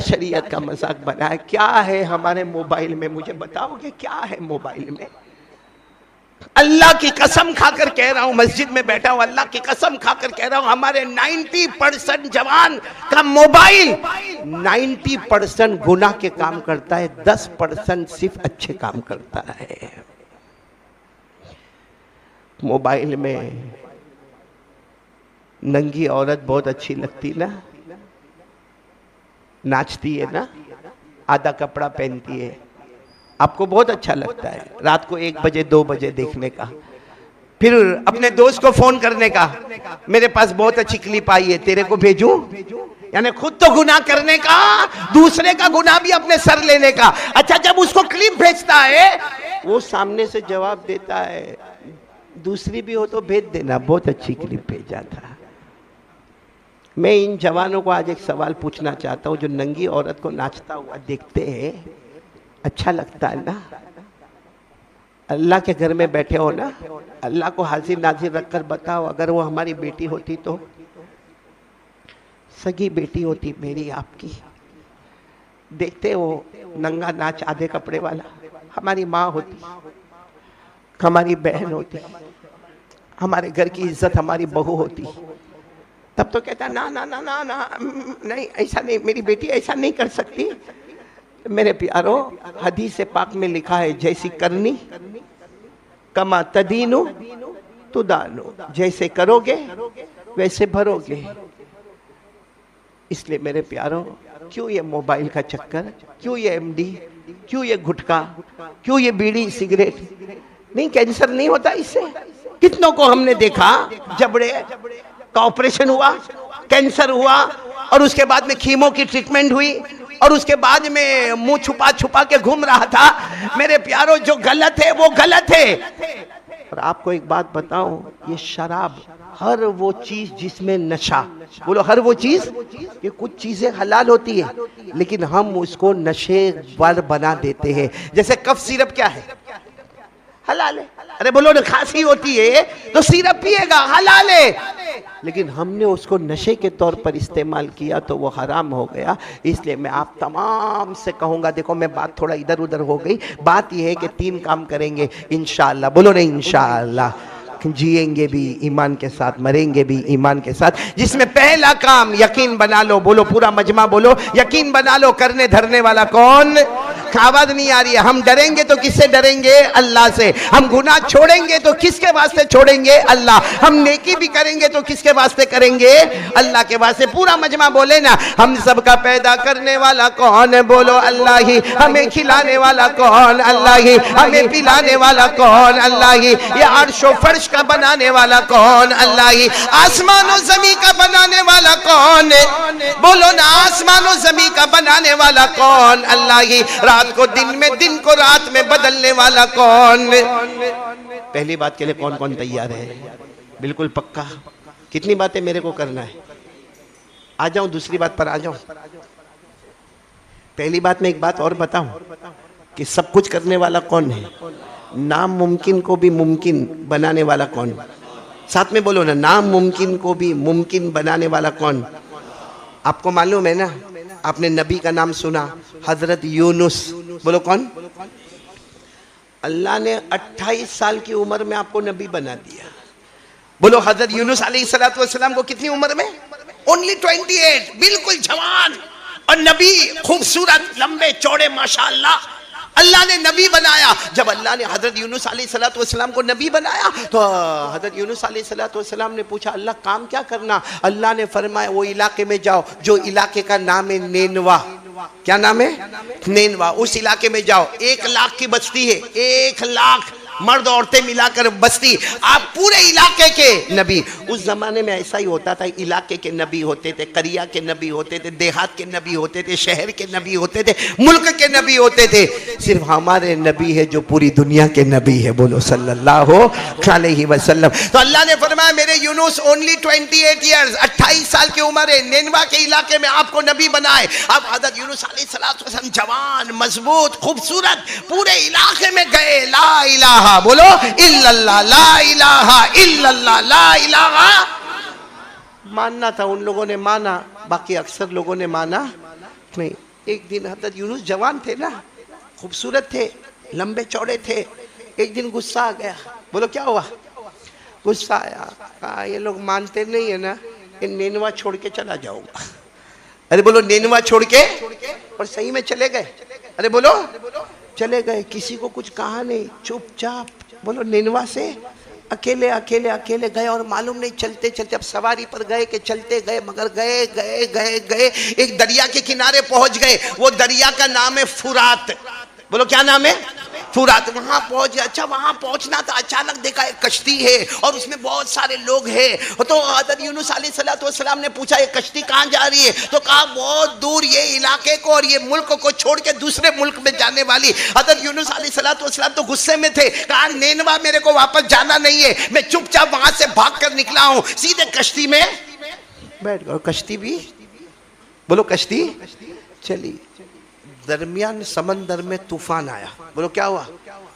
شریعت کا مذاق بنا ہے؟ کیا ہے ہمارے موبائل میں؟ مجھے بتاؤ کہ کیا ہے موبائل میں؟ اللہ کی قسم کھا کر کہہ رہا ہوں، مسجد میں بیٹھا ہوں، اللہ کی قسم کھا کر کہہ رہا ہوں، ہمارے 90% جوان کا موبائل 90% گناہ کے کام کرتا ہے، 10% صرف اچھے کام کرتا ہے۔ موبائل میں ننگی عورت بہت اچھی لگتی نا، ناچتی ہے نا، آدھا کپڑا پہنتی ہے، آپ کو بہت اچھا لگتا ہے رات کو 1 بجے 2 بجے دیکھنے کا، پھر اپنے دوست کو فون کرنے کا، میرے پاس بہت اچھی کلپ آئی ہے، تیرے کو بھیجوں؟ یعنی خود تو گناہ کرنے کا، دوسرے کا گناہ بھی اپنے سر لینے کا۔ اچھا جب اس کو کلپ بھیجتا ہے وہ سامنے سے جواب دیتا ہے، دوسری بھی ہو تو بھیج دینا، بہت اچھی کلپ بھیجا تھا۔ میں ان جوانوں کو آج ایک سوال پوچھنا چاہتا ہوں، جو ننگی عورت کو ناچتا ہوا دیکھتے ہیں، اچھا لگتا ہے نا؟ اللہ کے گھر میں بیٹھے ہو نا، اللہ کو حاضر ناظر رکھ کر بتاؤ، اگر وہ ہماری بیٹی ہوتی تو، سگی بیٹی ہوتی میری آپ کی، دیکھتے ہو ننگا ناچ آدھے کپڑے والا، ہماری ماں ہوتی، ہماری بہن ہوتی، ہمارے گھر کی عزت ہماری بہو ہوتی، تب تو کہتا نا نا نا نا نا نہیں ایسا نہیں، میری بیٹی ایسا نہیں کر سکتی۔ میرے پیارو، حدیث پاک میں لکھا ہے، جیسی کرنی کما تدینو تدانو، جیسے کرو گے ویسے بھرو گے۔ اس لیے میرے پیارو، کیوں یہ موبائل کا چکر، کیوں یہ ایم ڈی، کیوں یہ گھٹکا، کیوں یہ بیڑی سگریٹ؟ نہیں، کینسر نہیں ہوتا اس سے؟ کتنوں کو ہم نے دیکھا جبڑے کا آپریشن ہوا، کینسر ہوا، اور اس کے بعد میں کیمو کی ٹریٹمنٹ ہوئی، اور اس کے بعد میں منہ چھپا چھپا کے گھوم رہا تھا۔ میرے پیارو، جو غلط ہے وہ غلط ہے۔ اور آپ کو ایک بات بتاؤں، یہ شراب، ہر وہ چیز جس میں نشہ، بولو ہر وہ چیز، کہ کچھ چیزیں حلال ہوتی ہے لیکن ہم اس کو نشے ور بنا دیتے ہیں۔ جیسے کف سیرپ کیا ہے؟ حلال ہے۔ ارے بولو نا، کھانسی ہوتی ہے تو سیرپ پیے گا، حلال ہے، لیکن ہم نے اس کو نشے کے طور پر استعمال کیا تو وہ حرام ہو گیا۔ اس لیے میں آپ تمام سے کہوں گا، دیکھو میں بات تھوڑا ادھر ادھر ہو گئی، بات یہ ہے کہ 3 کام کریں گے انشاءاللہ، بولو نا انشاءاللہ، جئیں گے بھی ایمان کے ساتھ، مریں گے بھی ایمان کے ساتھ، جس میں پہلا کام یقین بنا لو، بولو پورا مجمع بولو، یقین بنا لو، کرنے دھرنے والا کون؟ آواز نہیں آ رہی ہے۔ ہم ڈریں گے تو کس سے ڈریں گے؟ اللہ سے۔ ہم گناہ چھوڑیں گے تو کس کے واسطے چھوڑیں گے؟ اللہ۔ ہم نیکی بھی کریں گے تو کس کے واسطے کریں گے؟ اللہ کے واسطے۔ پورا مجمع بولے نا، ہم سب کا پیدا کرنے والا کون؟ بولو اللہ ہی۔ ہمیں کھلانے والا کون؟ اللہ ہی۔ ہمیں پلانے والا کون؟ اللہ ہی۔ یہ عرش و فرش کا بنانے والا کون؟ اللہ ہی۔ آسمان و زمین کا بنانے والا کون؟ بولو نا، آسمان و زمین کا بنانے والا کون؟ اللہ ہی۔ رات کو دن میں، دن کو رات میں بدلنے والا کون؟ پہلی بات کے لیے کون کون تیار ہے؟ بالکل پکا؟ کتنی باتیں میرے کو کرنا ہے؟ آ جاؤں، دوسری بات پر آ جاؤں۔ پہلی بات میں ایک بات اور بتاؤں کہ سب کچھ کرنے والا کون ہے؟ ناممکن کو بھی ممکن بنانے والا کون؟ ساتھ میں بولو نا، ناممکن کو بھی ممکن بنانے والا کون؟ آپ کو معلوم ہے نا، آپ نے نبی کا نام سنا، حضرت یونس، بولو کون؟ اللہ نے 28 سال کی عمر میں آپ کو نبی بنا دیا۔ بولو حضرت یونس علیہ السلام کو کتنی عمر میں؟ only 28، بالکل جوان، اور نبی، خوبصورت، لمبے چوڑے، ماشاءاللہ، اللہ نے نبی بنایا۔ جب اللہ نے حضرت یونس علیہ السلام کو نبی بنایا تو حضرت یونس علیہ السلام نے پوچھا، اللہ کام کیا کرنا؟ اللہ نے فرمایا، وہ علاقے میں جاؤ جو علاقے کا نام ہے نینوا۔ کیا نام ہے؟ نینوا۔ اس علاقے میں جاؤ، 1 لاکھ کی بستی ہے، 1 لاکھ مرد عورتیں ملا کر بستی، آپ پورے علاقے کے نبی۔ اس زمانے میں ایسا ہی ہوتا تھا، علاقے کے نبی ہوتے تھے، قریہ کے نبی ہوتے تھے، دیہات کے نبی ہوتے تھے، شہر کے نبی ہوتے تھے، ملک کے نبی ہوتے تھے۔ صرف ہمارے نبی ہے جو پوری دنیا کے نبی ہے، بولو صلی اللہ علیہ وسلم۔ تو اللہ نے فرمایا، میرے یونس only 28 years، 28 سال کی عمر ہے، نینوا کے علاقے میں آپ کو نبی بنائے۔ اب حضرت یونس علیہ السلام جوان، مضبوط، خوبصورت، پورے علاقے میں گئے، لا الہ بولو الا اللہ، لا الہ الا اللہ، لا الہ۔ ماننا تھا، ان لوگوں نے مانا، باقی اکثر لوگوں نے مانا نہیں۔ ایک دن حضرت یونس جوان تھے نا، خوبصورت تھے، لمبے چوڑے تھے. ایک دن غصہ آ گیا. بولو کیا ہوا؟ غصہ آیا. کہا یہ لوگ مانتے نہیں ہے نا، نینوا چھوڑ کے چلا جاؤں گا. ارے بولو نینوا چھوڑ کے. اور صحیح میں چلے گئے. ارے بولو چلے گئے. کسی کو کچھ کہا نہیں، چپ چاپ. بولو نینوا سے اکیلے اکیلے اکیلے گئے. اور معلوم نہیں چلتے چلتے اب سواری پر گئے کہ چلتے گئے، مگر گئے گئے گئے گئے ایک دریا کے کنارے پہنچ گئے. وہ دریا کا نام ہے فرات. بولو کیا نام ہے؟ فرات. وہاں پہنچ گیا. اچھا وہاں پہنچنا تھا، اچانک دیکھا ایک کشتی ہے اور اس میں بہت سارے لوگ ہیں. تو حضرت یونس علیہ السلام نے پوچھا یہ کشتی کہاں جا رہی ہے؟ تو کہا بہت دور یہ علاقے کو اور یہ ملک کو چھوڑ کے دوسرے ملک میں جانے والی. حضرت یونس علیہ السلام تو غصے میں تھے. کہا نینوا میرے کو واپس جانا نہیں ہے، میں چپ چاپ وہاں سے بھاگ کر نکلا ہوں. سیدھے کشتی میں بیٹھ گئے. کشتی بھی بولو کشتی چلی. درمیان سمندر میں طوفان آیا. بولو کیا ہوا؟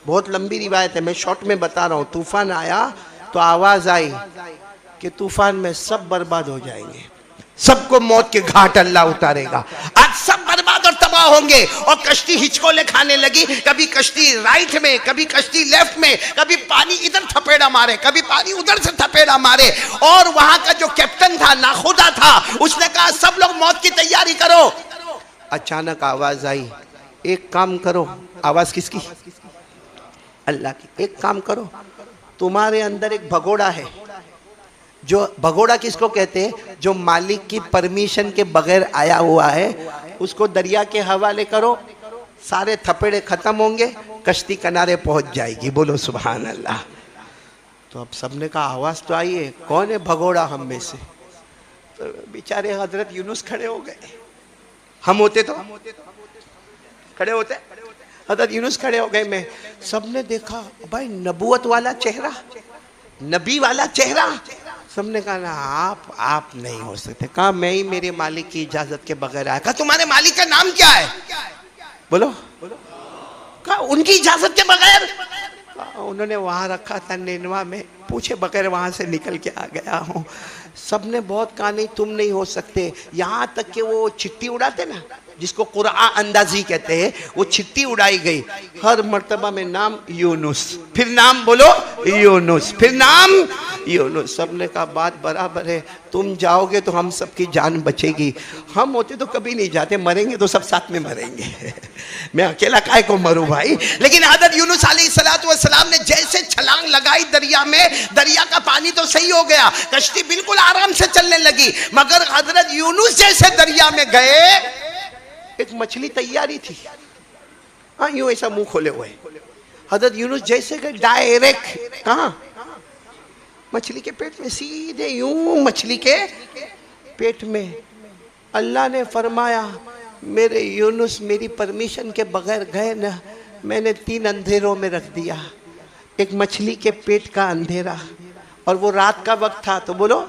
بہت لمبی روایت ہے، میں شارٹ میں بتا رہا ہوں. طوفان آیا تو آواز آئی کہ طوفان میں سب برباد ہو جائیں گے، سب کو موت کے گھاٹ اللہ اتارے گا، آج سب برباد اور تباہ ہوں گے. اور کشتی ہچکولے کھانے لگی. کبھی کشتی رائٹ میں، کبھی کشتی لیفٹ میں، کبھی پانی ادھر تھپیڑا مارے، کبھی پانی ادھر سے تھپیڑا مارے. اور وہاں کا جو کیپٹن تھا ناخدا تھا، اس نے کہا سب لوگ موت کی تیاری کرو. اچانک آواز آئی ایک کام کرو. آواز کس کی؟ اللہ کی. ایک کام کرو، تمہارے اندر ایک بھگوڑا ہے. جو بھگوڑا کس کو کہتے ہیں؟ جو مالک کی پرمیشن کے بغیر آیا ہوا ہے. اس کو دریا کے حوالے کرو، سارے تھپڑے ختم ہوں گے، کشتی کنارے پہنچ جائے گی. بولو سبحان اللہ. تو اب سب نے کہا آواز تو آئی ہے، کون ہے بھگوڑا ہم میں سے؟ تو بیچارے حضرت یونس کھڑے ہو گئے. ہم ہوتے تو کھڑے ہوتے. حضرت یونس کھڑے ہو گئے. میں سب نے دیکھا بھائی نبوت والا چہرہ، نبی والا چہرہ. سب نے کہا نا آپ نہیں ہو سکتے. کہا میں ہی میرے مالک کی اجازت کے بغیر آیا. کہا تمہارے مالک کا نام کیا ہے؟ بولو. کہا ان کی اجازت کے بغیر. انہوں نے وہاں رکھا تھا نینوا میں، پوچھے بغیر وہاں سے نکل کے آ گیا ہوں. سب نے بہت کہا نہیں تم نہیں ہو سکتے. یہاں تک کہ وہ چٹی اڑاتے نا جس کو قرآن اندازی کہتے ہیں، وہ چٹی اڑائی گئی. ہر مرتبہ میں نام یونس، پھر نام بولو یونس، پھر نام یونس. سب نے کہا بات برابر ہے، تم جاؤ گے تو ہم سب کی جان بچے گی. ہم ہوتے تو کبھی نہیں جاتے، مریں گے تو سب ساتھ میں مریں گے. میں اکیلا کائے کو مروں بھائی. لیکن حضرت یونس علیہ السلام نے جیسے چھلانگ لگائی دریا میں، دریا کا پانی تو صحیح ہو گیا، کشتی بالکل آرام سے چلنے لگی. مگر حضرت یونس جیسے دریا میں گئے، ایک مچھلی تیاری تھی. ہاں یوں ایسا منہ کھولے ہوئے. حضرت یونس جیسے گئے ڈائریکٹ کہاں؟ مچھلی کے پیٹ میں. سیدھے یوں مچھلی کے پیٹ میں. اللہ نے فرمایا میرے یونس میری پرمیشن کے بغیر گئے نا، میں نے 3 اندھیروں میں رکھ دیا. ایک مچھلی کے پیٹ کا اندھیرا، اور وہ رات کا وقت تھا تو بولو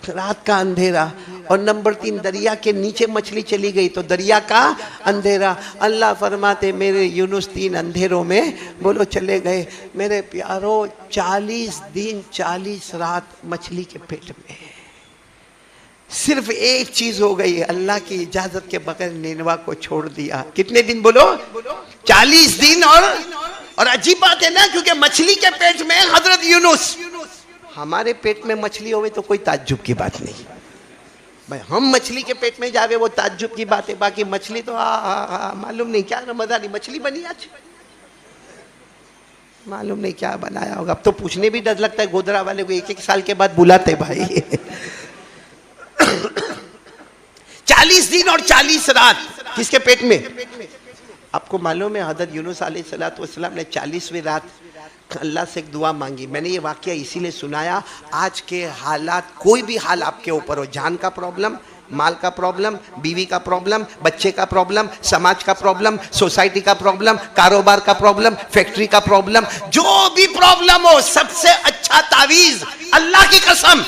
رات کا اندھیرا. اور نمبر 3 دریا کے نیچے مچھلی چلی گئی تو دریا کا اندھیرا. اللہ فرماتے میرے یونس 3 اندھیروں میں بولو چلے گئے. میرے پیارو 40 دن 40 رات مچھلی کے پیٹ میں. صرف ایک چیز ہو گئی، اللہ کی اجازت کے بغیر نینوا کو چھوڑ دیا. کتنے دن بولو؟ 40 دن. اور عجیب بات ہے نا، کیونکہ مچھلی کے پیٹ میں حضرت یونس. ہمارے پیٹ میں مچھلی ہوئے تو کوئی تعجب کی بات نہیں بھائی. ہم مچھلی کے پیٹ میں جاوے وہ تعجب کی بات ہے. باقی مچھلی تو معلوم نہیں کیا رمضانی مچھلی بنی آج، معلوم نہیں کیا بنایا ہوگا. اب تو پوچھنے بھی ڈر لگتا ہے. گودرا والے کو 1 سال کے بعد بلاتے بھائی. 40 دن اور 40 رات کس کے پیٹ میں؟ آپ کو معلوم ہے حضرت یونس علیہ السلام نے 40ویں رات اللہ سے ایک دعا مانگی. میں نے یہ واقعہ اسی لیے سنایا، آج کے حالات کوئی بھی حال آپ کے اوپر ہو، جان کا پرابلم، مال کا پرابلم، بیوی کا پرابلم، بچے کا پرابلم، سماج کا پرابلم، سوسائٹی کا پرابلم، کاروبار کا پرابلم، فیکٹری کا پرابلم، جو بھی پرابلم ہو، سب سے اچھا تعویذ اللہ کی قسم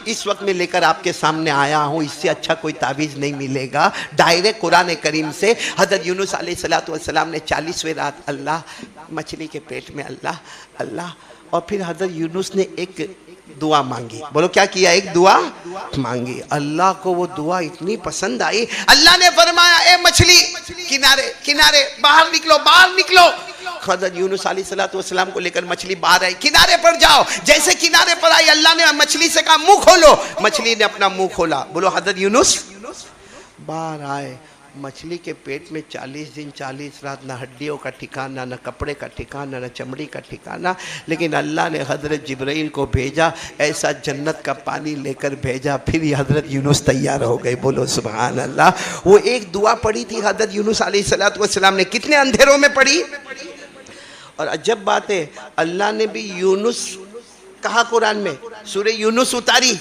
اس وقت میں لے کر آپ کے سامنے آیا ہوں. اس سے اچھا کوئی تعویذ نہیں ملے گا. ڈائریکٹ قرآن کریم سے حضرت یونس علیہ السلام نے 40ویں رات اللہ مچھلی کے پیٹ میں اللہ. اور پھر حضرت یونس نے ایک دعا مانگی. بولو کیا کیا؟ ایک دعا مانگی. اللہ کو وہ دعا اتنی پسند آئی. اللہ نے فرمایا اے مچھلی کنارے، باہر نکلو باہر نکلو. حضرت یونس علیہ السلام کو لے کر مچھلی باہر آئی، کنارے پر جاؤ. جیسے کنارے پر آئی اللہ نے مچھلی سے کہا منہ کھولو. مچھلی نے اپنا منہ کھولا. بولو حضرت یونس باہر آئے. مچھلی کے پیٹ میں 40 دن 40 رات، نہ ہڈیوں کا ٹھکانہ، نہ کپڑے کا ٹھکانہ، نہ چمڑی کا ٹھکانہ. لیکن اللہ نے حضرت جبرائیل کو بھیجا، ایسا جنت کا پانی لے کر بھیجا. پھر یہ حضرت یونس تیار ہو گئے. بولو سبحان اللہ. وہ ایک دعا پڑھی تھی حضرت یونس علیہ السلام نے، کتنے اندھیروں میں پڑھی. اور عجب بات ہے، اللہ نے بھی یونس کہا قرآن میں، سورہ یونس اتاری،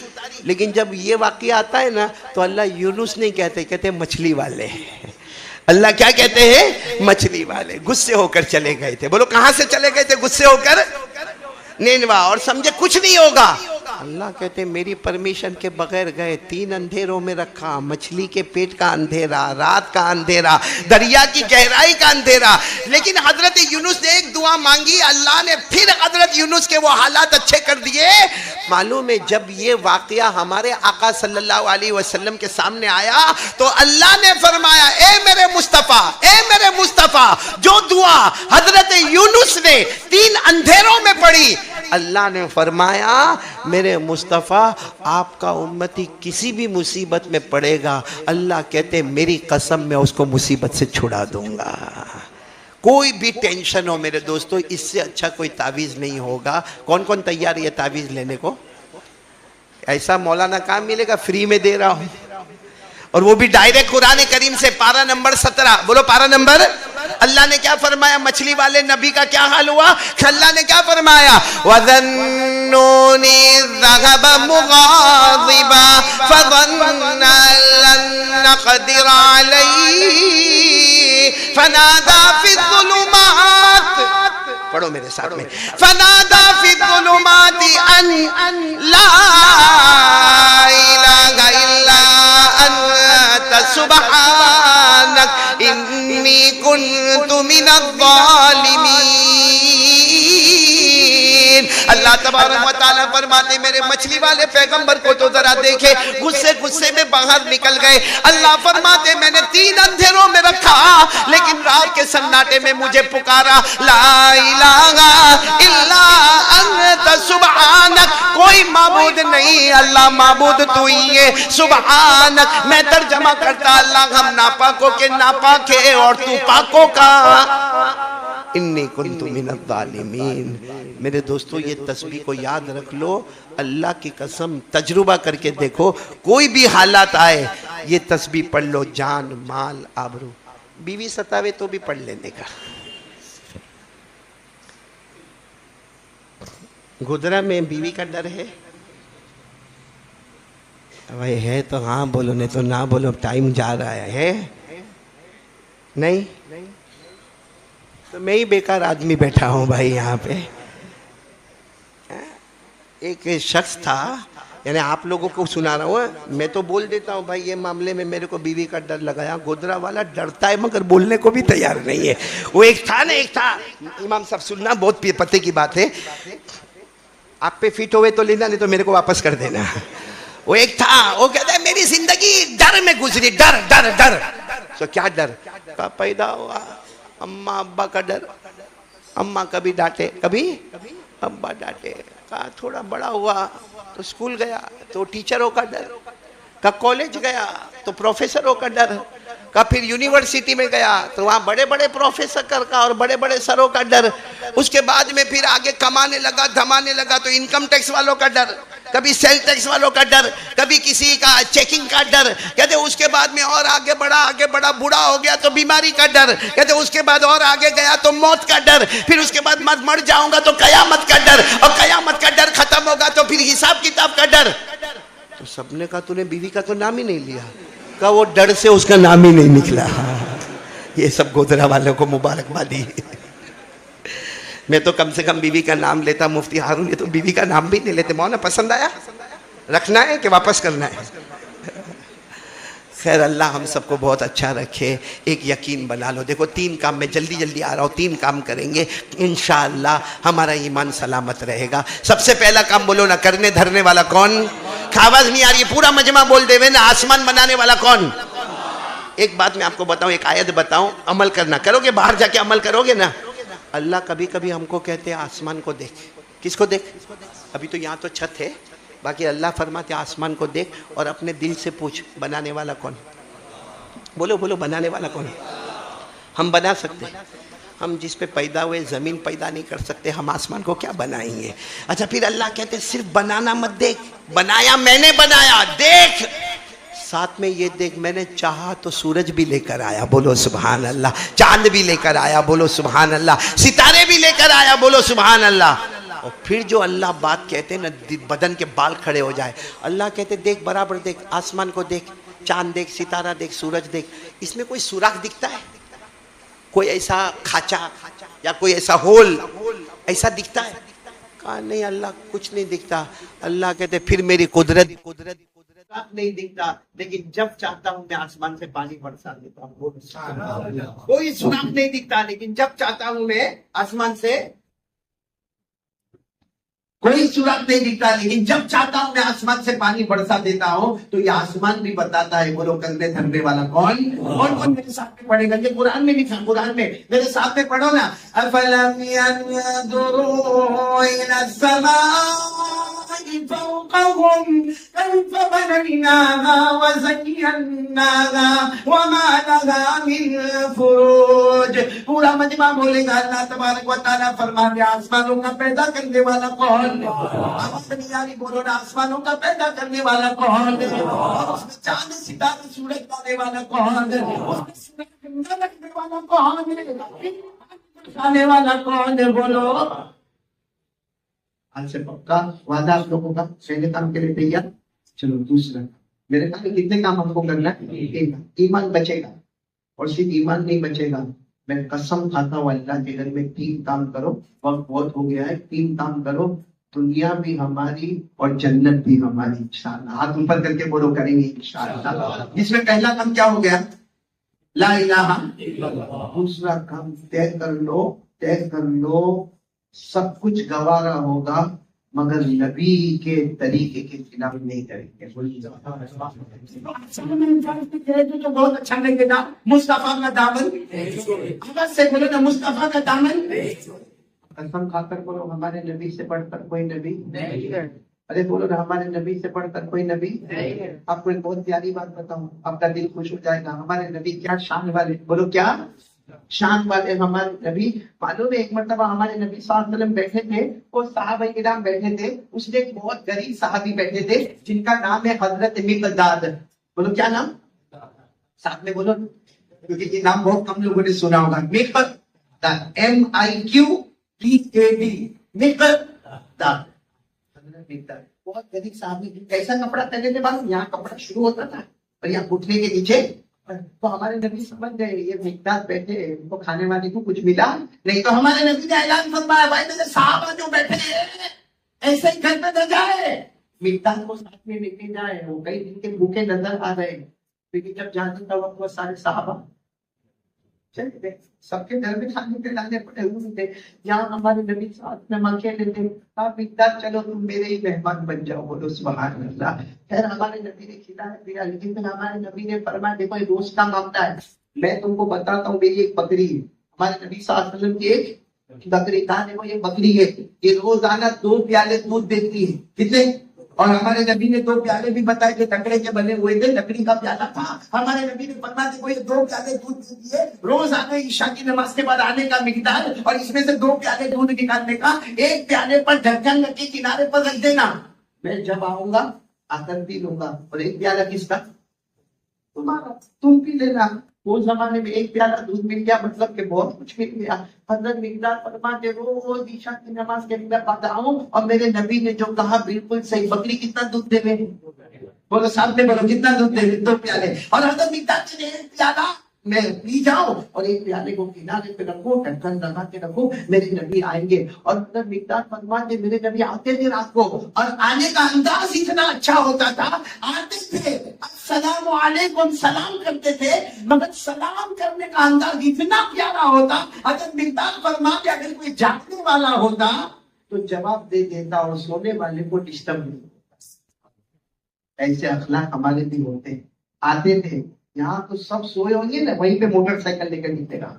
لیکن جب یہ واقعہ آتا ہے نا تو اللہ یونس نہیں کہتے، کہتے مچھلی والے. اللہ کیا کہتے ہیں؟ مچھلی والے. غصے ہو کر چلے گئے تھے. بولو کہاں سے چلے گئے تھے؟ غصے ہو کر نینوا. اور سمجھے کچھ نہیں ہوگا. اللہ کہتے میری پرمیشن کے بغیر گئے. 3 اندھیروں میں رکھا، مچھلی کے پیٹ کا اندھیرا، رات کا اندھیرا، دریا کی گہرائی کا اندھیرا. لیکن حضرت یونس نے ایک دعا مانگی، اللہ نے پھر حضرت یونس کے وہ حالات اچھے کر دیے. معلوم ہے جب یہ واقعہ ہمارے آقا صلی اللہ علیہ وسلم کے سامنے آیا تو اللہ نے فرمایا اے میرے مصطفیٰ، اے میرے مصطفیٰ، جو دعا حضرت یونس نے 3 اندھیروں میں پڑھی، اللہ نے فرمایا میرے مصطفیٰ آپ کا امتی کسی بھی مصیبت میں پڑے گا، اللہ کہتے میری قسم میں اس کو مصیبت سے چھڑا دوں گا. کوئی بھی ٹینشن ہو میرے دوستو، اس سے اچھا کوئی تعویذ نہیں ہوگا. کون کون تیار ہے یہ تعویذ لینے کو؟ ایسا مولانا کام ملے گا، فری میں دے رہا ہوں، اور وہ بھی ڈائریکٹ قرآن کریم سے. پارہ نمبر 17. بولو پارہ نمبر. اللہ نے کیا فرمایا؟ مچھلی والے نبی کا کیا حال ہوا؟ اللہ نے کیا فرمایا؟ وَذَنُّونِ ذَهَبَ مُغَاضِبًا فَظَنَّ لَن نَّقْدِرَ عَلَيْهِ فَنَادَى فِي الظُّلُمَاتِ. پڑھو میرے ساتھ میں. فَنَادَى فِي الظُّلُمَاتِ أَن لَا إِلَهَ إِلَّا أَنْتَ سُبْحَانَكَ إِنِّي كُنْتُ مِنَ الظَّالِمِينَ. اللہ تبارک و تعالیٰ فرماتے میرے مچھلی والے پیغمبر کو تو ذرا دیکھے، غصے میں باہر نکل گئے. اللہ فرماتے میں نے 3 اندھیروں میں رکھا، لیکن رات کے سناٹے میں مجھے پکارا، لا الہ الا انت سبحانک، کوئی معبود نہیں، اللہ معبود تو ہی ہے، سبحانک. میں ترجمہ کرتا اللہ ہم ناپاکوں کے ناپاک ہے اور تو پاکوں کا. انی کنت من الظالمین. میرے دوستو یہ تسبیح کو یاد رکھ لو. اللہ کی قسم تجربہ کر کے دیکھو، کوئی بھی حالات آئے یہ تسبیح پڑھ لو، جان مال آبرو. بیوی ستاوے تو بھی پڑھ لینے کا. گودرا میں بیوی کا ڈر ہے؟ بھائی ہے تو ہاں بولو، نہیں تو نہ بولو، ٹائم جا رہا ہے. نہیں تو میں ہی بیکار آدمی بیٹھا ہوں بھائی یہاں پہ. ایک شخص تھا، یعنی آپ لوگوں کو سنا رہا ہوں، میں تو بول دیتا ہوں بھائی یہ معاملے میں میرے کو بیوی کا ڈر لگایا. گودرا والا ڈرتا ہے مگر بولنے کو بھی تیار نہیں ہے. وہ ایک تھا امام صاحب سننا، بہت پتے کی بات ہے، آپ پہ فٹ ہوئے تو لینا، نہیں تو میرے کو واپس کر دینا. وہ ایک تھا، وہ کہتا ہے میری زندگی ڈر میں گزری، ڈر ڈر ڈر. تو کیا ڈر؟ کا پیدا ہوا اماں ابا کا ڈر. اماں کبھی ڈانٹے کبھی ابا ڈانٹے. کہا تھوڑا بڑا ہوا تو اسکول گیا تو ٹیچروں کا ڈر. کہا کالج گیا تو پروفیسروں کا ڈر. کہا پھر یونیورسٹی میں گیا تو وہاں بڑے بڑے پروفیسر کا اور بڑے بڑے سروں کا ڈر. اس کے بعد میں پھر آگے کمانے لگا دھمانے لگا تو انکم ٹیکس والوں کا ڈر، کبھی سیل ٹیکس والوں کا ڈر، کبھی کسی کا چیکنگ کا ڈر. کہتے اس کے بعد میں اور آگے بڑا بوڑھا ہو گیا تو بیماری کا ڈر. کہتے اس کے بعد اور آگے گیا تو موت کا ڈر. پھر اس کے بعد مر جاؤں گا تو قیامت کا ڈر، اور قیامت کا ڈر ختم ہوگا تو پھر حساب کتاب کا ڈر. تو سب نے کہا تو نے بیوی کا تو نام ہی نہیں لیا. کہا وہ ڈر سے اس کا نام ہی نہیں نکلا. یہ سب گودرا والوں کو مبارکبادی. میں تو کم سے کم بیوی کا نام لیتا. مفتی ہارون یہ تو بیوی کا نام بھی نہیں لیتے. مولانا پسند آیا؟ رکھنا ہے کہ واپس کرنا ہے؟ خیر اللہ ہم سب کو بہت اچھا رکھے. ایک یقین بنا لو. دیکھو 3 کام میں جلدی آ رہا ہوں، 3 کام کریں گے انشاءاللہ ہمارا ایمان سلامت رہے گا. سب سے پہلا کام بولو نا، کرنے دھرنے والا کون؟ آواز نہیں آ رہی، پورا مجمع بول دے وے نا. آسمان بنانے والا کون؟ ایک بات میں آپ کو بتاؤں، ایک آیت بتاؤں، عمل کرنا، کرو گے؟ باہر جا کے عمل کرو گے نا؟ اللہ کبھی کبھی ہم کو کہتے ہیں آسمان کو دیکھ. کس کو دیکھ؟ ابھی تو یہاں تو چھت ہے، باقی اللہ فرماتے آسمان کو دیکھ اور اپنے دل سے پوچھ بنانے والا کون؟ بولو بولو، بنانے والا کون؟ ہم بنا سکتے ہیں؟ ہم جس پہ پیدا ہوئے زمین پیدا نہیں کر سکتے، ہم آسمان کو کیا بنائیں گے؟ اچھا پھر اللہ کہتے ہیں صرف بنانا مت دیکھ، بنایا میں نے بنایا دیکھ، ساتھ میں یہ دیکھ میں نے چاہا تو سورج بھی لے کر آیا، بولو سبحان اللہ، چاند بھی لے کر آیا، بولو سبحان اللہ، ستارے بھی لے کر آیا، بولو سبحان اللہ. اور پھر جو اللہ بات کہتے ہیں نا، بدن کے بال کھڑے ہو جائے. اللہ کہتے دیکھ برابر دیکھ، آسمان کو دیکھ، چاند دیکھ، ستارہ دیکھ، سورج دیکھ، اس میں کوئی سوراخ دکھتا ہے؟ کوئی ایسا کھاچا یا کوئی ایسا ہول ایسا دکھتا ہے؟ کہا نہیں اللہ کچھ نہیں دکھتا. اللہ کہتے پھر میری قدرت نہیں دکھتا، لیکن جب چاہتا ہوں میں آسمان سے پانی برسا دیتا ہوں. کوئی سوراخ نہیں دکھتا، لیکن جب چاہتا ہوں میں آسمان سے، کوئی سوراخ نہیں دکھتا لیکن جب چاہتا ہوں میں آسمان سے پانی برسا دیتا ہوں. تو یہ آسمان بھی بتاتا ہے. بولو کندھے تھرنے والا کون؟ کون میرے ساتھ میں پڑھے گا؟ یہ قرآن میں لکھا، قرآن میں میرے ساتھ میں پڑھو نا. افلم ينظروا الى السماء فوقهم كيف بنيناها وزيناها وما لها من فروج. پورا مجمع بولے گا اللہ تبارک و تعالیٰ فرماتے آسمانوں کا پیدا کرنے والا کون؟ آواز نہیں آ رہی، بولو نا. آسمانوں کا پیدا کرنے والا کون؟ اور اس میں چاند ستارے سورج لانے والا کون؟ اس میں سورج زندہ رکھنے والا کون؟ کھانے والا کون؟ بولو. آج سے پکا وعدہ آپ لوگوں کا پہلے کام کے لیے تیار. چلو دوسرا میرے خیال میں کتنے کام ہم کو کرنا ہے؟ ایمان بچے گا، اور صرف ایمان نہیں بچے گا. میں قسم کھاتا ہوں اللہ کے گھر میں 3 کام کرو. وقت بہت ہو گیا ہے. 3 کام کرو، دنیا بھی ہماری اور جنت بھی ہماری انشاءاللہ. ہاتھ اوپر کر کے بولو کریں گے انشاءاللہ. جس میں پہلا کام کیا ہو گیا؟ لا الہ الا اللہ. دوسرا کام طے کر لو، طے کر لو سب کچھ گوارا ہوگا مگر نبی کے طریقے کے خلاف نہیں کریں گے. جو بہت اچھا لگے گا مصطفیٰ کا دامن، آواز سے بولو نا مصطفیٰ کا دامن. قسم کھا کر بولو ہمارے نبی سے بڑھ کر کوئی نبی نہیں. ارے بولو نا ہمارے نبی سے بڑھ کر کوئی نبی نہیں. آپ کو ایک بہت پیاری بات بتاؤں، آپ کا دل خوش ہو جائے گا. ہمارے نبی کیا شان والے، بولو کیا شان والے ہمارے نبی. معلوم ہے ایک مرتبہ ہمارے نبی صلی اللہ علیہ وسلم بیٹھے تھے، وہ صحابہ کرام بیٹھے تھے. اس میں ایک بہت غریب صحابی بیٹھے تھے جن کا نام ہے حضرت مقداد. بولو کیا نام؟ ساتھ میں بولو کیونکہ یہ نام بہت کم لوگوں نے سنا ہوگا. مقداد، MIQDAD، مقداد. بہت غریب صحابی. کیسا کپڑا پہنے تھے معلوم؟ یہاں کپڑا شروع ہوتا تھا اور یہاں گھٹنے کے نیچے. تو ہمارے نبی سمجھ گئے یہ مقداد بیٹھے، ان کو کھانے والی کو کچھ ملا نہیں. تو ہمارے نبی نے اعلان فرمایا بھائی میرے صحابہ جو بیٹھے ہیں ایسے ہی گھر پہ نہ جائے، مقداد کو ساتھ میں لے کے جائے. وہ کئی دن کے بھوکے نظر آ رہے، لیکن جب جانے کا وقت وہ سارے صحابہ چلے گئے. سب کے گھر میں کھانے کے لانے پڑے ہوئے تھے. یہاں ہمارے نبی ساتھ میں اکیلے تھے. آپ مقداد چلو تم میرے ہی مہمان بن جاؤ. بولو سبحان اللہ. خیر ہمارے نبی نے کھلایا دیا، لیکن پھر ہمارے نبی نے فرمایا دیکھو یہ روز کا معاملہ ہے، میں تم کو بتاتا ہوں میری ایک بکری ہے. ہمارے نبی صلی اللہ علیہ وسلم کی ایک بکری، کہاں دیکھو یہ بکری ہے، یہ روزانہ 2 پیالے دودھ دیتی ہے. کتنے؟ اور ہمارے نبی نے 2 پیالے بھی بتائے تھے، لکڑے کے بنے ہوئے تھے، لکڑی کا پیالہ تھا. ہمارے نبی نے فرمایا دیکھو یہ 2 پیالے دودھ دیتی ہے، روز آنے عشاء کی نماز کے بعد آنے کا مقدار، اور اس میں سے 2 پیالے دودھ نکالنے کا. ایک پیالے پر ڈھکن کے کنارے پر رکھ دینا، میں جب آؤں گا آ کر پی لوں گا. اور ایک پیالہ کس کا؟ تمہارا، تم پی لینا. وہ زمانے میں ایک پیالہ دودھ مل گیا مطلب کہ بہت کچھ مل گیا. حضرت مقداد فرماتے روز عشاء کی نماز کے بعد آؤں اور میرے نبی نے جو کہا بالکل صحیح. بکری کتنا دودھ دے گی؟ بولو سامنے بولو کتنا دودھ دے گی؟ 2 پیالے. اور حضرت مقداد نے ایک پیالہ میں پی جاؤ اور ایک پیالے کو کنارے پہ رکھو، ڈھکن لگا کے رکھو، میرے نبی آئیں گے. اور حضرت مقداد فرماتے میرے نبی آتے تھے رات کو، اور آنے کا انداز اتنا اچھا ہوتا تھا، آتے تھے السلام علیکم سلام کرتے تھے، مگر سلام کرنے کا انداز اتنا پیارا ہوتا. حضرت مقداد فرماتے اگر کوئی جاگنے والا ہوتا تو جواب دے دیتا اور سونے والے کو ڈسٹرب نہیں ہوتا. ایسے اخلاق ہمارے بھی ہوتے. آتے تھے یہاں تو سب سوئے ہوں گے نا, وہیں پہ موٹر سائیکل لے کر نکلے گا,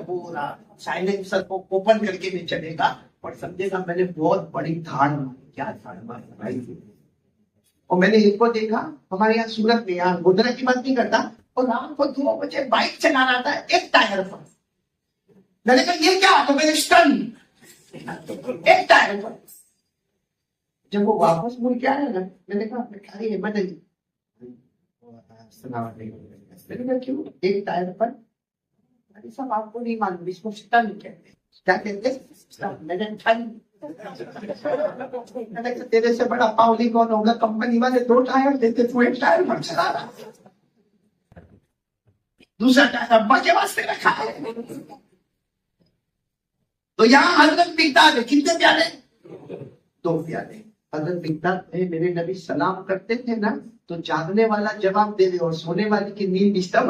پورا سائلنسر کو اوپن کر کے نہیں چلے گا, اور سمجھے گا میں نے بہت بڑی دھاڑ ماری. کیا دھاڑ ماری بھائی. اور میں نے ان کو دیکھا, ہمارے یہاں سورت میں, یہاں گودرا کی بات نہیں کرتا, اور رات کو 2 بجے بائک چلا رہا تھا ایک ٹائر پر. میں نے کہا یہ کیا, تو میں نے اسٹن ایک ٹائر پر. جب وہ واپس مڑ کے آیا نا, میں نے کہا کھائی ہمت نہیں. میں نے کہا کیوں, ایک ٹائر پر. صاحب آپ کو نہیں معلوم, اس کو اسٹن کہتے ہیں. کیا کہتے ہیں؟ تیرے سے بڑا پاؤلی کون ہوگا, کمپنی والے 2 ٹائر دیتے, تو ایک ٹائر پر چلا رہا, دوسرا ٹائر ابا کے واسطے رکھا ہے. تو یہاں حضرت مقداد کتنے پیالے, 2 پیالے. حضرت مقداد میرے نبی سلام کرتے تھے نا, تو جاگنے والا جواب دے دے اور سونے والی کی نیند ڈسٹرب.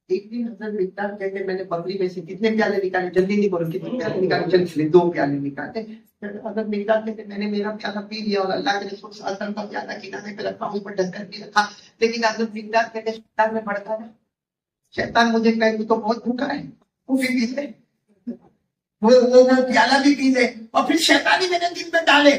ایک دن حضرت مقداد کہتے میں نے بکری میں سے کتنے پیالے نکالے, جلدی نہیں بولو, کتنے پیالے نکالے, چلے 2 پیالے نکالے. حضرت مقداد کہتے میں نے میرا پیالہ پی لیا, اور اللہ کے رسول صلی اللہ علیہ وسلم کا پیالہ کنارے پہ رکھا, اوپر ڈھکن بھی رکھا. لیکن حضرت مقداد کہتے شیطان میں بڑھتا ہے, شیطان مجھے کہے تو بہت بھوکا ہے, وہ بھی پی لے, وہ پیالہ بھی پی لے, اور پھر شیطان ہی میرے دل میں ڈالے.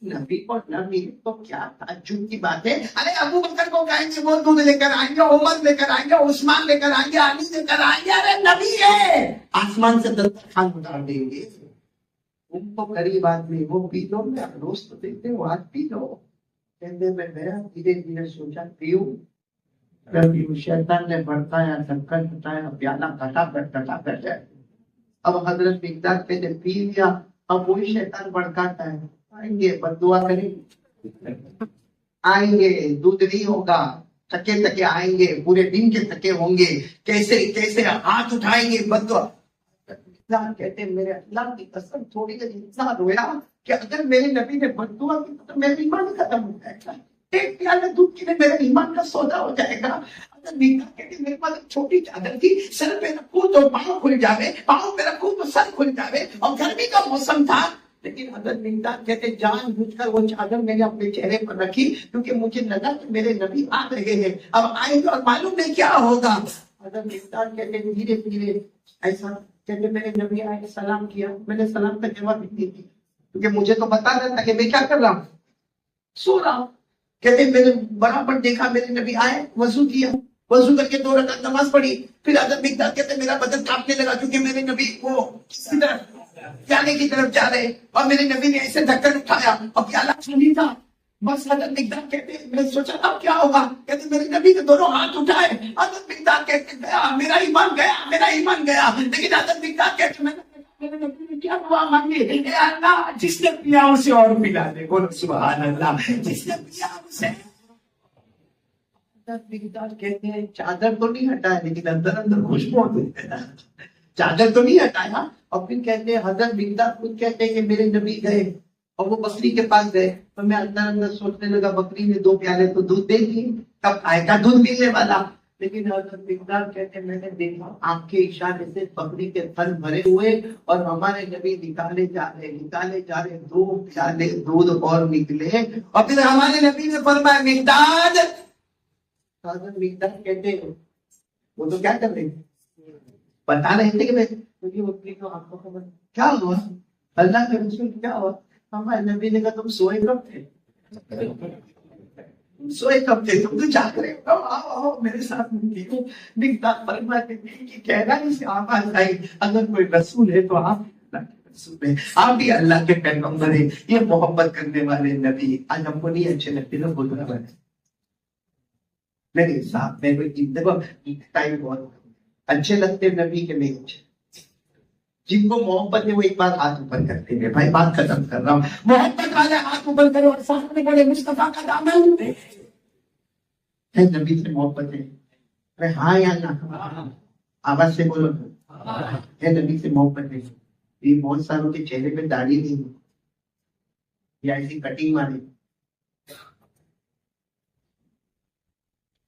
نبی اور نبی تو کیا تعجب کی بات ہے. ارے ابو بکر کو کہیں گے وہ دودھ لے کر آئیں گے, عمر لے کر آئیں گے, عثمان لے کر آئیں گے, علی لے کر آئیں گے. ارے نبی ہے, آسمان سے دسترخوان اتار دیں گے. ان کو قریب آدمی, وہ پی لو, میں روز تو دیکھتے ہو, آج پی لو. کہتے میں گیا, دھیرے دھیرے سوچا پیوں. کبھی شیطان نے بڑھتایا, ڈھکن ہٹایا, پیالہ گھٹا کر جائے. اب حضرت مقداد کہتے پی لیا, اب وہی شیطان بڑھکاتا ہے. آئیں گے, بد دعا کریں, آئیں گے, دودھ نہیں ہوگا, تھکے تھکے آئیں گے, پورے دن کے تھکے ہوں گے, کیسے کیسے ہاتھ اٹھائیں گے, بد دعا. کہتے میرے اللہ کی قسم تھوڑی دیر اتنا رویا کہ اگر میرے نبی نے بد دعا کی تو میرا ایمان ختم ہو جائے گا, ایک پیالہ دودھ کے لیے میرے ایمان کا سودا ہو جائے گا. میرے پاس چھوٹی چادر تھی, سر پہ رکھوں تو پاؤں کھل جاوے, پاؤں پہ رکھوں تو سر کھل جاوے, اور گرمی کا موسم تھا. لیکن حضرت مقداد کہتے جان بوجھ کر وہ چادر میں نے اپنے چہرے پر رکھی, کیونکہ مجھے لگا کہ میرے نبی آ رہے ہیں, اب آئیں گے اور معلوم نہیں کیا ہوگا. حضرت مقداد کہتے دھیرے دھیرے ایسا, کہتے میرے نبی آئے, سلام کیا, میں نے سلام کا جواب نہیں دیا, کیونکہ مجھے تو پتا رہتا کہ میں کیا کر رہا ہوں, سو رہا ہوں. کہتے میں نے برابر دیکھا میرے نبی آئے, وضو کیا, وضو کر کے 2 رکعت نماز پڑھی. پھر حضرت مقداد کہتے میرا بدن کانپنے لگا, کیونکہ میرے نبی وہ کسی طرح پیالے کی طرف جا رہے, اور میرے نبی نے ایسے ڈھکن اٹھایا اور پیالہ خالی تھا. بس حضرت مقداد کہتے میں نے سوچا تھا کیا ہوگا, کہتے میرے نبی نے 2 ہاتھ اٹھائے. حضرت مقداد کہتے گیا میرا ایمان گیا, میرا ایمان گیا. لیکن حضرت مقداد کہتے میرے نبی نے کیا دعا مانگی, اے اللہ جس نے پیا اسے اور پلا دے. بولو سبحان اللہ, جس نے پیا اسے. حضرت مقداد کہتے ہیں چادر تو نہیں ہٹایا, لیکن اندر اندر خوشبو ہوتی ہے, چادر تو نہیں ہٹایا. اور پھر کہتے ہیں حضرت مقداد خود کہتے ہیں کہ میرے نبی گئے اور وہ بکری کے پاس گئے, تو میں اندر اندر سوچنے لگا بکری نے 2 پیالے تو دودھ دے دیے, کب آئے گا دودھ پینے والا. لیکن حضرت مقداد کہتے ہیں میں نے دیکھا آپ کے اشارے سے بکری کے تھن بھرے ہوئے, اور ہمارے نبی نکالے جا رہے 2 پیالے دودھ اور نکلے. اور پھر ہمارے نبی نے فرمایا مقداد. حضرت مقداد کہتے ہیں وہ تو کیا کر رہے تھے, بتا رہے تھے کہ میں بکری کو آپ کو خبر کیا ہوا, اللہ کے رسول کیا ہوا. ہمارے نبی نے کہا تم سوئے کب تھے, سوئے کب تھے, تم تو جاگ رہے ہو, آؤ میرے ساتھ. مقداد فرماتے ہیں کہ کہنا سے آواز آئی, اگر کوئی رسول ہے تو آپ رسول ہیں, آپ بھی اللہ کے پیغمبر ہیں, یہ محبت کرنے والے نبی. آج ہم کو نہیں اچھے لگتے نا بولنا بنے, میرے ساتھ میں دیکھو ٹائم بہت اچھے لگتے نبی کے نہیں اچھے. جن کو محبت ہے وہ ایک بار ہاتھ اوپر کرتے ہیں. بھائی بات ختم کر رہا ہوں, محبت والے ہاتھ اوپر کرو اور سامنے بڑے مصطفیٰ کا دامن ہے, نبی سے محبت ہے. ارے ہاں یا نہ, آواز سے بولو, ہے نبی سے محبت ہے. یہ بہت ساروں کے چہرے پہ داڑھی نہیں ہے, یا ایسی کٹنگ والے.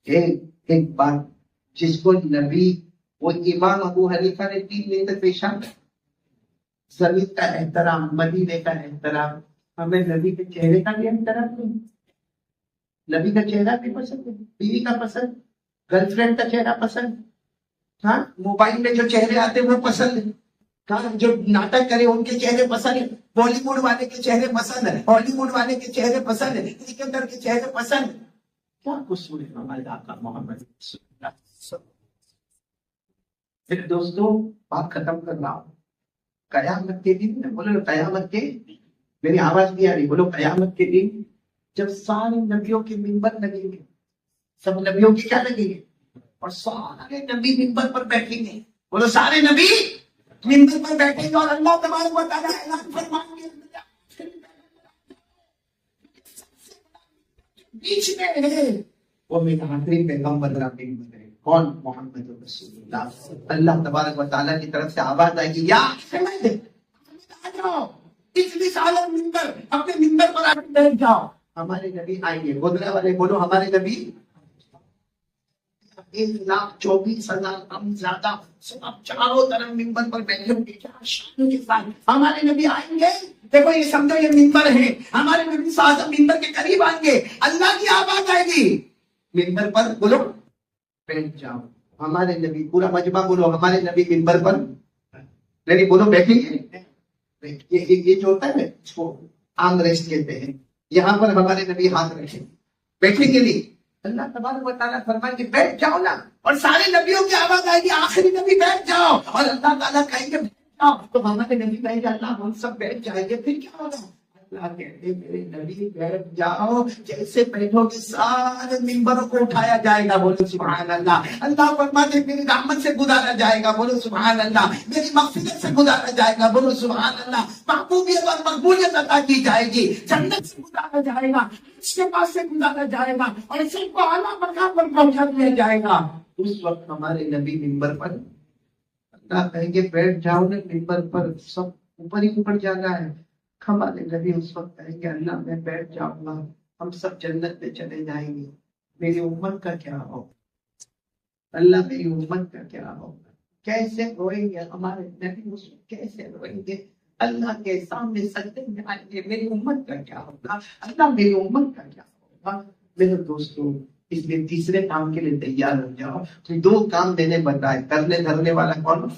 ایک بات, جس کو نبی, وہ امام ابو حنیفہ نے 3 دن تک پیشہ, زمین کا احترام, مدینے کا احترام, ہمیں نبی کے چہرے کا بھی احترام نہیں. نبی کا چہرہ بھی پسند ہے، بیوی کا پسند، گرل فرینڈ کا چہرہ پسند، ہاں موبائل میں جو چہرے آتے ہیں وہ پسند ہے، ہاں جو ناٹک کرے ان کے چہرے پسند ہے، بالی ووڈ والے کے چہرے پسند ہے، ہالی ووڈ والے کے چہرے پسند ہے، سکندر کے چہرے پسند ہے. کیا قصور ہے ہمارے آقا محمد رسول اللہ. پھر دوستوں بات ختم کر رہا ہوں. قیامت کے دن، بولو قیامت کے، میری آواز نہیں آ رہی، بولو قیامت کے دن جب سارے نبیوں کے منبر لگیں گے، سب نبیوں کی کیا لگیں گے، اور سارے نبی منبر پر بیٹھیں گے. بولو سارے نبی منبر پر بیٹھیں گے اور اللہ تبارک و تعالیٰ اعلان فرمائیں گے بیچ میں ہے وہ میرا آخری پیغمبر منبر ہے. کون؟ محمد رسول اللہ. اللہ تبارک و تعالیٰ کی طرف سے آواز آئے گی، یا احمد آ جاؤ، اس عالم منبر، اپنے منبر پر آ کر بیٹھ جاؤ. ہمارے نبی آئیں گے. گودرا والے بولو ہمارے نبی 1,24,000 کم زیادہ سب چاروں طرف منبر پر بیٹھے ہوں گے. کیا شان کے ساتھ ہمارے نبی آئیں گے. دیکھو یہ سمجھو یہ منبر ہے، ہمارے نبی صاحب منبر کے قریب آئیں گے، اللہ کی آواز آئے گی منبر پر، بولو بیٹھ جاؤ. ہمارے نبی، پورا مجمع بولو ہمارے نبی منبر پر نہیں بولو بیٹھیں گے. یہ جو ہوتا ہے اس کو آرم ریسٹ کہتے ہیں. یہاں پر ہمارے نبی ہاتھ رکھیں بیٹھنے کے لیے. اللہ تبارک و تعالیٰ فرمائیں گے بیٹھ جاؤ نا، اور سارے نبیوں کی آواز آئے گی آخری نبی بیٹھ جاؤ، اور اللہ تعالیٰ کہیں گے بیٹھ جاؤ، تو ہمارے نبی کہیں گے اللہ ہم سب بیٹھ جائیں گے. پھر کیا ہوگا؟ اللہ کہتے میرے نبی بیٹھ جاؤ، جیسے بیٹھو گے سارے ممبروں کو اٹھایا جائے گا. بولو سبحان اللہ. اللہ فرماتے میری رحمت سے گزارا جائے گا. بولو سبحان اللہ. میری مغفرت سے گزارا جائے گا. بولو سبحان اللہ. محبوبیت اور مقبولیت عطا کی جائے گی. جنت سے گزارا جائے گا، اس کے پاس سے گزارا جائے گا، اور سب کو اعلیٰ مقام پر پہنچا دیا جائے گا. اس وقت ہمارے نبی ممبر پر اللہ کہیں گے بیٹھ جاؤ نا ممبر پر، سب اوپر ہی اوپر جانا ہے. ہمارے نبی اس وقت کہیں گے اللہ میں بیٹھ جاؤں گا، ہم سب جنت میں چلے جائیں گے. میری امت کا کیا ہوگا؟ اللہ میری امت کا کیا ہوگا؟ کیسے روئیں گے ہمارے نبی اس وقت، کیسے روئیں گے؟ اللہ کے سامنے سجدے میں آئیں گے. میری امت کا کیا ہوگا؟ اللہ میری امت کا کیا ہوگا؟ میرے دوستوں اس لیے تیسرے کام کے لیے تیار ہو جاؤ. 2 کام میں نے بتائے، کرنے دھرنے والا کون؟